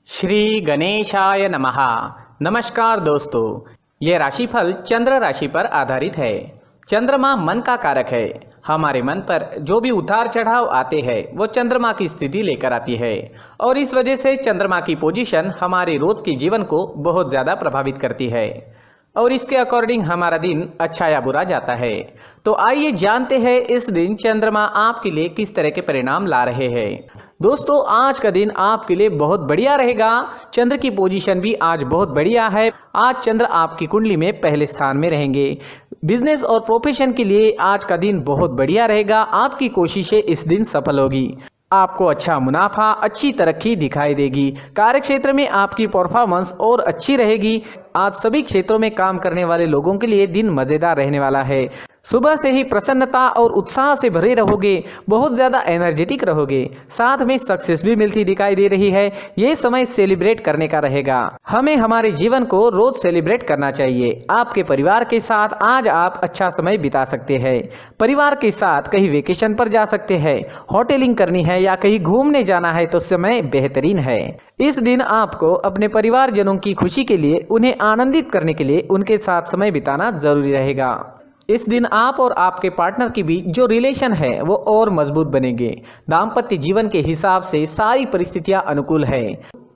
श्री गणेशाय नमः। नमस्कार दोस्तों, ये राशिफल चंद्र राशि पर आधारित है। चंद्रमा मन का कारक है। हमारे मन पर जो भी उतार चढ़ाव आते हैं वो चंद्रमा की स्थिति लेकर आती है और इस वजह से चंद्रमा की पोजीशन हमारे रोज के जीवन को बहुत ज़्यादा प्रभावित करती है और इसके अकॉर्डिंग हमारा दिन अच्छा या बुरा जाता है। तो आइए जानते हैं इस दिन चंद्रमा आपके लिए किस तरह के परिणाम ला रहे हैं। दोस्तों, आज का दिन आपके लिए बहुत बढ़िया रहेगा। चंद्र की पोजीशन भी आज बहुत बढ़िया है। आज चंद्र आपकी कुंडली में पहले स्थान में रहेंगे। बिजनेस और प्रोफेशन के लिए आज का दिन बहुत बढ़िया रहेगा। आपकी कोशिशें इस दिन सफल होगी। आपको अच्छा मुनाफा, अच्छी तरक्की दिखाई देगी। कार्य क्षेत्र में आपकी परफॉर्मेंस और अच्छी रहेगी। आज सभी क्षेत्रों में काम करने वाले लोगों के लिए दिन मजेदार रहने वाला है। सुबह से ही प्रसन्नता और उत्साह से भरे रहोगे, बहुत ज़्यादा एनर्जेटिक रहोगे। साथ में सक्सेस भी मिलती दिखाई दे रही है। ये समय सेलिब्रेट करने का रहेगा। हमें हमारे जीवन को रोज सेलिब्रेट करना चाहिए। आपके परिवार के साथ आज आप अच्छा समय बिता सकते हैं। परिवार के साथ कहीं वेकेशन पर जा सकते हैं, होटलिंग करनी है या कहीं घूमने जाना है तो समय बेहतरीन है। इस दिन आपको अपने परिवारजनों की खुशी के लिए, उन्हें आनंदित करने के लिए उनके साथ समय बिताना जरूरी रहेगा। इस दिन आप और आपके पार्टनर के बीच जो रिलेशन है वो और मजबूत बनेंगे। दाम्पत्य जीवन के हिसाब से सारी परिस्थितियां अनुकूल है।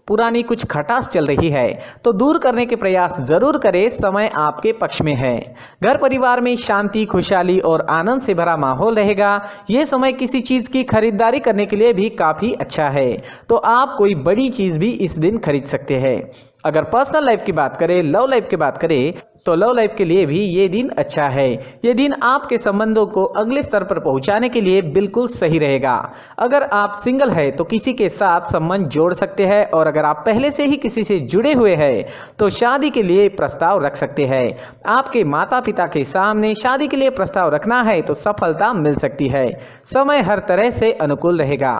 पुरानी कुछ खटास चल रही है तो दूर करने के प्रयास जरूर करें। समय आपके पक्ष में है। घर परिवार में शांति, खुशहाली और आनंद से भरा माहौल रहेगा। ये समय किसी चीज की खरीदारी करने के लिए भी काफी अच्छा है, तो आप कोई बड़ी चीज भी इस दिन खरीद सकते हैं। अगर पर्सनल लाइफ की बात करें, लव लाइफ की बात करें तो लव लाइफ के लिए भी ये दिन अच्छा है। ये दिन आपके संबंधों को अगले स्तर पर पहुंचाने के लिए बिल्कुल सही रहेगा। अगर आप सिंगल है तो किसी के साथ संबंध जोड़ सकते हैं और अगर आप पहले से ही किसी से जुड़े हुए हैं तो शादी के लिए प्रस्ताव रख सकते हैं। आपके माता पिता के सामने शादी के लिए प्रस्ताव रखना है तो सफलता मिल सकती है। समय हर तरह से अनुकूल रहेगा।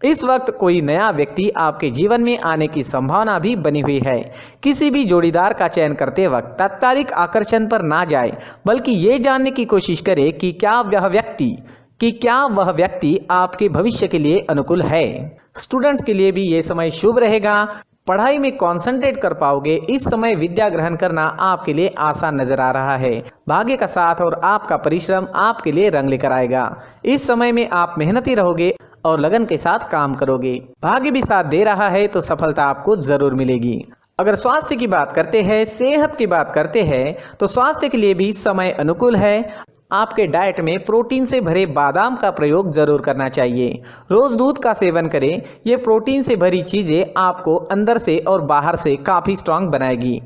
इस वक्त कोई नया व्यक्ति आपके जीवन में आने की संभावना भी बनी हुई है। किसी भी जोड़ीदार का चयन करते वक्त तात्कालिक आकर्षण पर ना जाए, बल्कि ये जानने की कोशिश करें कि क्या वह व्यक्ति आपके भविष्य के लिए अनुकूल है। स्टूडेंट्स के लिए भी ये समय शुभ रहेगा। पढ़ाई में कंसंट्रेट कर पाओगे। इस समय विद्या ग्रहण करना आपके लिए आसान नजर आ रहा है। भाग्य का साथ और आपका परिश्रम आपके लिए रंग लेकर आएगा। इस समय में आप मेहनती रहोगे और लगन के साथ काम करोगे। भाग्य भी साथ दे रहा है तो सफलता आपको जरूर मिलेगी। अगर स्वास्थ्य की बात करते हैं, सेहत की बात करते हैं तो स्वास्थ्य के लिए भी समय अनुकूल है। आपके डाइट में प्रोटीन से भरे बादाम का प्रयोग जरूर करना चाहिए। रोज दूध का सेवन करें। ये प्रोटीन से भरी चीजें आपको अंदर से और बाहर से काफी स्ट्रांग बनाएगी।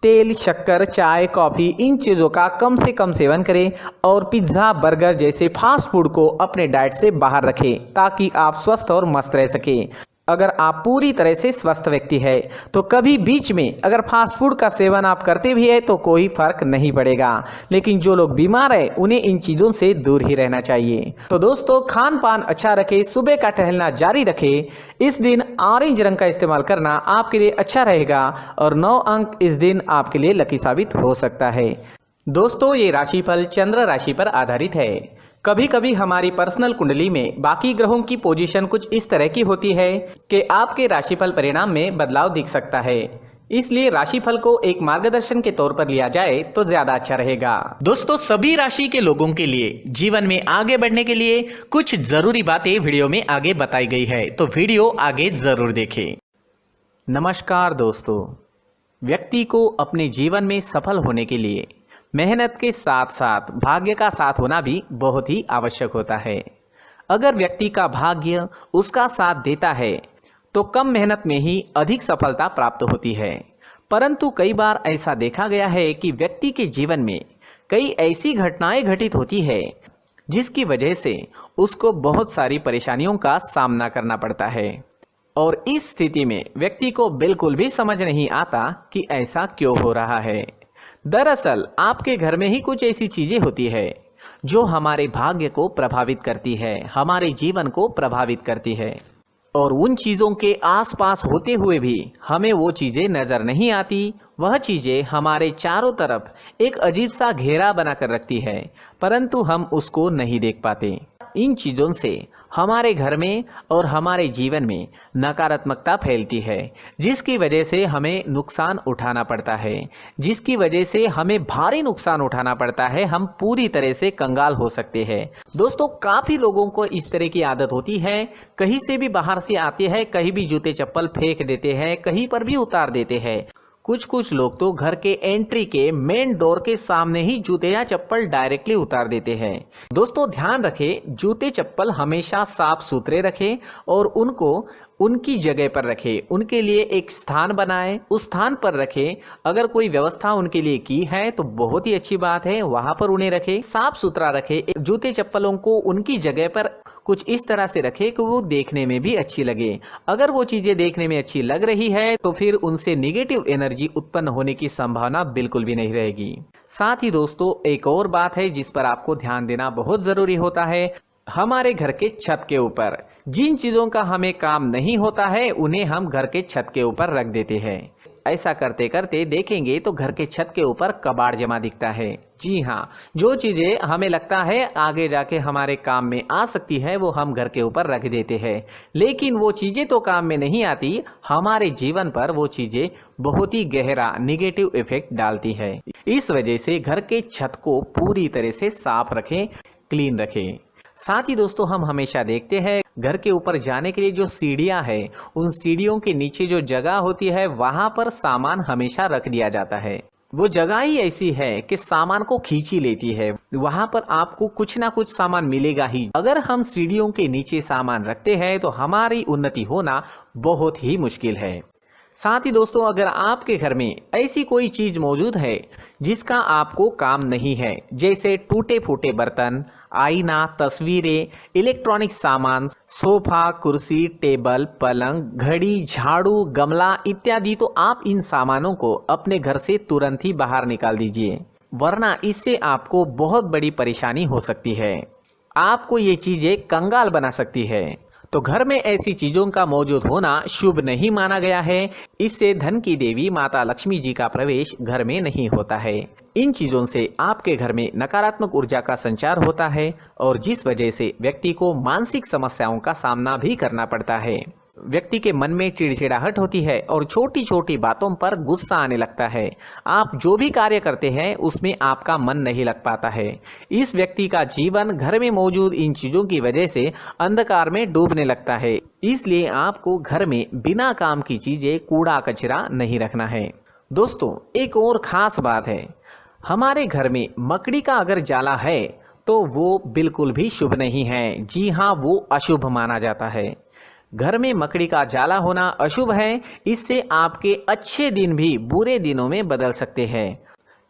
तेल, शक्कर, चाय, कॉफी, इन चीज़ों का कम से कम सेवन करें और पिज्ज़ा, बर्गर जैसे फास्ट फूड को अपने डाइट से बाहर रखें ताकि आप स्वस्थ और मस्त रह सकें। अगर आप पूरी तरह से स्वस्थ व्यक्ति है तो कभी बीच में अगर फास्ट फूड का सेवन आप करते भी है तो कोई फर्क नहीं पड़ेगा, लेकिन जो लोग बीमार है उन्हें इन चीज़ों से दूर ही रहना चाहिए। तो दोस्तों, खान पान अच्छा रखें, सुबह का टहलना जारी रखें। इस दिन ऑरेंज रंग का इस्तेमाल करना आपके लिए अच्छा रहेगा और 9 अंक इस दिन आपके लिए लकी साबित हो सकता है। दोस्तों, ये राशिफल चंद्र राशि पर आधारित है। कभी कभी हमारी पर्सनल कुंडली में बाकी ग्रहों की पोजीशन कुछ इस तरह की होती है कि आपके राशिफल परिणाम में बदलाव दिख सकता है। इसलिए राशिफल को एक मार्गदर्शन के तौर पर लिया जाए तो ज्यादा अच्छा रहेगा। दोस्तों, सभी राशि के लोगों के लिए जीवन में आगे बढ़ने के लिए कुछ जरूरी बातें वीडियो में आगे बताई गई है, तो वीडियो आगे जरूर देखें। नमस्कार दोस्तों, व्यक्ति को अपने जीवन में सफल होने के लिए मेहनत के साथ साथ भाग्य का साथ होना भी बहुत ही आवश्यक होता है। अगर व्यक्ति का भाग्य उसका साथ देता है तो कम मेहनत में ही अधिक सफलता प्राप्त होती है। परंतु कई बार ऐसा देखा गया है कि व्यक्ति के जीवन में कई ऐसी घटनाएं घटित होती है जिसकी वजह से उसको बहुत सारी परेशानियों का सामना करना पड़ता है और इस स्थिति में व्यक्ति को बिल्कुल भी समझ नहीं आता कि ऐसा क्यों हो रहा है। दरअसल आपके घर में ही कुछ ऐसी चीजें होती है जो हमारे भाग्य को प्रभावित करती है, हमारे जीवन को प्रभावित करती है और उन चीज़ों के आसपास होते हुए भी हमें वो चीज़ें नज़र नहीं आती। वह चीज़ें हमारे चारों तरफ एक अजीब सा घेरा बनाकर रखती है, परंतु हम उसको नहीं देख पाते। इन चीज़ों से हमारे घर में और हमारे जीवन में नकारात्मकता फैलती है, जिसकी वजह से हमें नुकसान उठाना पड़ता है, जिसकी वजह से हमें भारी नुकसान उठाना पड़ता है। हम पूरी तरह से कंगाल हो सकते हैं। दोस्तों, काफ़ी लोगों को इस तरह की आदत होती है, कहीं से भी बाहर से आते हैं, कहीं भी जूते चप्पल फेंक देते हैं, कहीं पर भी उतार देते हैं। कुछ लोग तो घर के एंट्री के मेन डोर के सामने ही जूते या चप्पल डायरेक्टली उतार देते हैं। दोस्तों, ध्यान रखें, जूते चप्पल हमेशा साफ सुथरे रखें और उनको उनकी जगह पर रखें। उनके लिए एक स्थान बनाएं, उस स्थान पर रखें। अगर कोई व्यवस्था उनके लिए की है तो बहुत ही अच्छी बात है, वहां पर उन्हें रखें, साफ सुथरा रखें। जूते चप्पलों को उनकी जगह पर कुछ इस तरह से रखें कि वो देखने में भी अच्छी लगे। अगर वो चीजें देखने में अच्छी लग रही है तो फिर उनसे निगेटिव एनर्जी उत्पन्न होने की संभावना बिल्कुल भी नहीं रहेगी। साथ ही दोस्तों, एक और बात है जिस पर आपको ध्यान देना बहुत जरूरी होता है। हमारे घर के छत के ऊपर जिन चीजों का हमें काम नहीं होता है उन्हें हम घर के छत के ऊपर रख देते हैं। ऐसा करते करते देखेंगे तो घर के छत के ऊपर कबाड़ जमा दिखता है। जी हाँ, जो चीजें हमें लगता है आगे जाके हमारे काम में आ सकती है वो हम घर के ऊपर रख देते हैं, लेकिन वो चीजें तो काम में नहीं आती, हमारे जीवन पर वो चीजें बहुत ही गहरा निगेटिव इफेक्ट डालती है। इस वजह से घर के छत को पूरी तरह से साफ रखें, क्लीन रखें। साथ ही दोस्तों, हम हमेशा देखते हैं घर के ऊपर जाने के लिए जो सीढ़ियां हैं, उन सीढ़ियों के नीचे जो जगह होती है वहां पर सामान हमेशा रख दिया जाता है। वो जगह ही ऐसी है कि सामान को खींची लेती है, वहां पर आपको कुछ ना कुछ सामान मिलेगा ही। अगर हम सीढ़ियों के नीचे सामान रखते हैं तो हमारी उन्नति होना बहुत ही मुश्किल है। साथ ही दोस्तों, अगर आपके घर में ऐसी कोई चीज मौजूद है जिसका आपको काम नहीं है, जैसे टूटे फूटे बर्तन, आईना, तस्वीरें, इलेक्ट्रॉनिक सामान, सोफा, कुर्सी, टेबल, पलंग, घड़ी, झाड़ू, गमला इत्यादि, तो आप इन सामानों को अपने घर से तुरंत ही बाहर निकाल दीजिए, वरना इससे आपको बहुत बड़ी परेशानी हो सकती है। आपको ये चीजें कंगाल बना सकती है। तो घर में ऐसी चीजों का मौजूद होना शुभ नहीं माना गया है। इससे धन की देवी माता लक्ष्मी जी का प्रवेश घर में नहीं होता है। इन चीजों से आपके घर में नकारात्मक ऊर्जा का संचार होता है और जिस वजह से व्यक्ति को मानसिक समस्याओं का सामना भी करना पड़ता है। व्यक्ति के मन में चिड़चिड़ाहट होती है और छोटी छोटी बातों पर गुस्सा आने लगता है। आप जो भी कार्य करते हैं उसमें आपका मन नहीं लग पाता है। इस व्यक्ति का जीवन घर में मौजूद इन चीजों की वजह से अंधकार में डूबने लगता है। इसलिए आपको घर में बिना काम की चीजें, कूड़ा कचरा नहीं रखना है। दोस्तों, एक और खास बात है, हमारे घर में मकड़ी का अगर जाला है तो वो बिल्कुल भी शुभ नहीं है। जी हाँ, वो अशुभ माना जाता है। घर में मकड़ी का जाला होना अशुभ है। इससे आपके अच्छे दिन भी बुरे दिनों में बदल सकते हैं,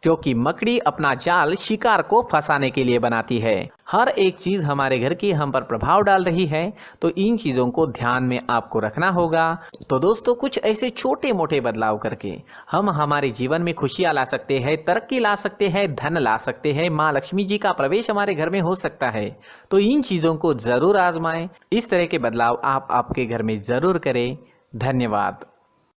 क्योंकि मकड़ी अपना जाल शिकार को फंसाने के लिए बनाती है। हर एक चीज हमारे घर की हम पर प्रभाव डाल रही है, तो इन चीजों को ध्यान में आपको रखना होगा। तो दोस्तों, कुछ ऐसे छोटे मोटे बदलाव करके हम हमारे जीवन में खुशियां ला सकते हैं, तरक्की ला सकते हैं, धन ला सकते हैं, माँ लक्ष्मी जी का प्रवेश हमारे घर में हो सकता है। तो इन चीजों को जरूर आजमाएं। इस तरह के बदलाव आप आपके घर में जरूर करें। धन्यवाद।